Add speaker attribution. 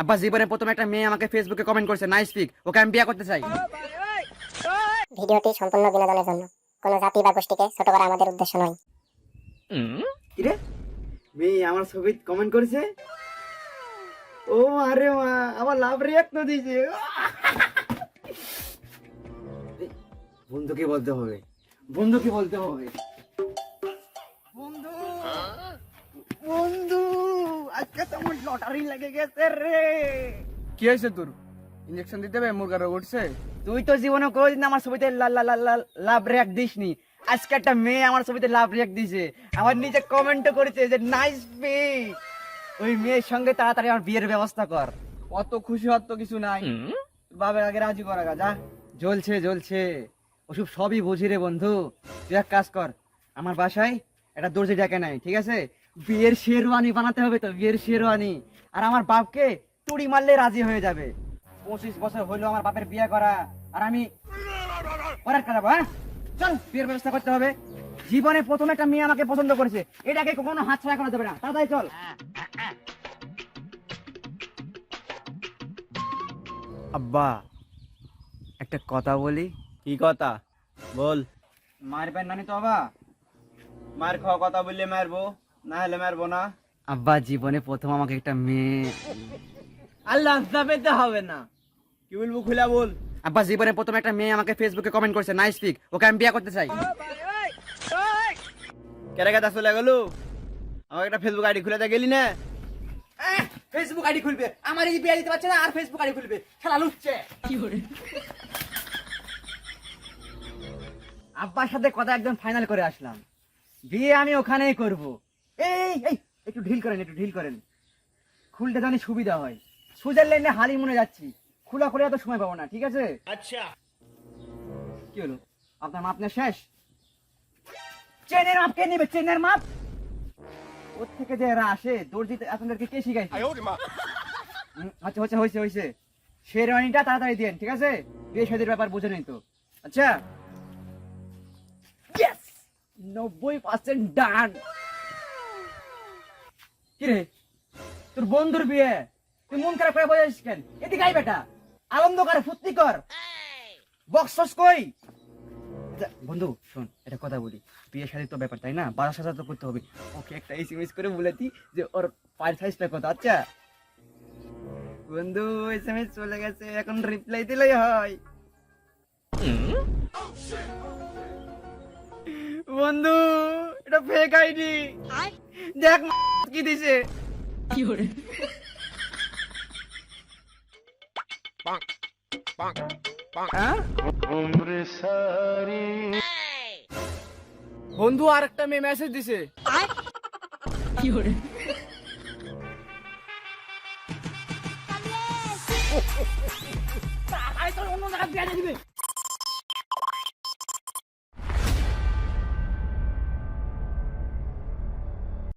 Speaker 1: আব্বা জীবনে প্রথম একটা মেয়ে আমাকে ফেসবুকে কমেন্ট করেছে নাইস পিক, ওকে আমি বিয়ে করতে চাই।
Speaker 2: ভিডিওটি সম্পূর্ণ বিনোদনের জন্য, কোনো জাতি বা গোষ্ঠীকে ছোট করা আমাদের উদ্দেশ্য নয়।
Speaker 1: কিরে মেয়ে আমার ছবি কমেন্ট করেছে? ও আরে মা, আমার লাভ রিয়াক্ট তো দিয়েছে। বন্ধুকে বলতে হবে, বন্ধুকে বলতে হবে। বন্ধু বন্ধু, আজকে তো আমার লটারি লেগে গেছে রে।
Speaker 3: কি হয়েছে তোর? ইঞ্জেকশন দিতে হবে? মুরগা রোগ উঠছে?
Speaker 1: তুই তো জীবনে কোনোদিন আমার ছবিতে লাভ রিয়াক্ট দিসনি। আজকে একটা মেয়ে আমার ছবিতে লাভ রিয়াক্ট দিয়েছে, আমার নিচে কমেন্টও করেছে যে নাইস পিক। ওই মেয়ের সঙ্গে তাড়াতাড়ি আমার বিয়ের ব্যবস্থা কর।
Speaker 3: অত খুশি হওয়ার তো কিছু নাই, বাবার আগে রাজি করা গা যা।
Speaker 1: জ্বলছে জ্বলছে, ওসব সবই বুঝি রে বন্ধু। তুই এক কাজ কর, আমার বাসায় একটা দর্জি ডেকে নাই, ঠিক আছে? বিয়ের শেরওয়ানি বানাতে হবে তো, বিয়ের শেরওয়ানি। আর আমার বাপকে তুড়ি মারলে রাজি হয়ে যাবে। 25 বছর হইলো আমার বাপের বিয়ে করা, আর আমি পরের কাটাবো। হ্যাঁ চল, বিয়ের ব্যবস্থা করতে হবে। জীবনে প্রথম একটা মেয়ে আমাকে পছন্দ করেছে, এটাকে কখনো হাত ছাড়া করা যাবে না। তাড়াতাড়ি চল। আব্বা একটা কথা বলি।
Speaker 3: কি কথা বল?
Speaker 1: মারবেন নানি তো বাবা?
Speaker 3: মার খাওয়া কথা বললে মারবো, না হলে মারবো না।
Speaker 1: আব্বা জীবনে প্রথম আমাকে একটা মেয়ে।
Speaker 3: আল্লাহ পেতে হবে না, কি বলবো খুলা বল।
Speaker 1: আব্বা জীবনে প্রথম একটা মেয়ে আমাকে ফেসবুকে কমেন্ট করেছে নাইস পিক, ওকে আমি বিয়ে করতে চাই।
Speaker 3: কেরে কথা চলে গেল? আমাকে একটা ফেসবুক আইডি খুলে গেলি না?
Speaker 1: ফেসবুক আইডি খুলবে? আমার এই বিয়ে দিতে পারছে না, আর ফেসবুক আইডি খুলবে? খেলা লুচ্ছে। আব্বার সাথে কথা একদম ফাইনাল করে আসলাম, বিয়ে আমি ওখানেই করব। এই এই একটু ঢিল করেন, একটু ঢিল করেন, খুলতে জানি সুবিধা হয়। সুইজারল্যান্ডে হানিমুনে যাচ্ছি, খোলা করে এত সময় পাবো না, ঠিক আছে?
Speaker 3: আচ্ছা
Speaker 1: কি হলো, আপনার মাপ না শেষ? চেনের মাপ কে নেবে? চেনের মাপ ওর থেকে যে এরা আসে দর্জিতে, আপনাদেরকে কে শিখাইছে? আচ্ছা হচ্ছে হয়েছে হয়েছে, শেরওয়ানিটা তাড়াতাড়ি দেন, ঠিক আছে? বিয়ে শাদীর ব্যাপার বুঝে নেই তো। আচ্ছা 90% ডান। কিরে তোর বন্ধুর বিয়ে, তুই মন খারাপ করে বসে কেন? এদিকে আই বেটা, আনন্দ কর, ফুর্তি কর, বক্স কই? আচ্ছা, বন্ধু শোন এটা কথা বলি, বিয়ে শাদীর তো ব্যাপার তাই না, বাসা সাজা তো করতে হবে। ওকে একটা এসএমএস করে বলে দি যে ওর পায়ের সাইজটা কত। আচ্ছা বন্ধু, এসএমএস চলে গেছে, এখন রিপ্লাই দিলেই হয়। বন্ধু এটা ফেক আইডি, দেখ কি দিছে।
Speaker 3: বন্ধু আর একটা মেয়ে মেসেজ দিছে।
Speaker 1: অন্য জায়গায় বিয়ে দিয়ে দিবে।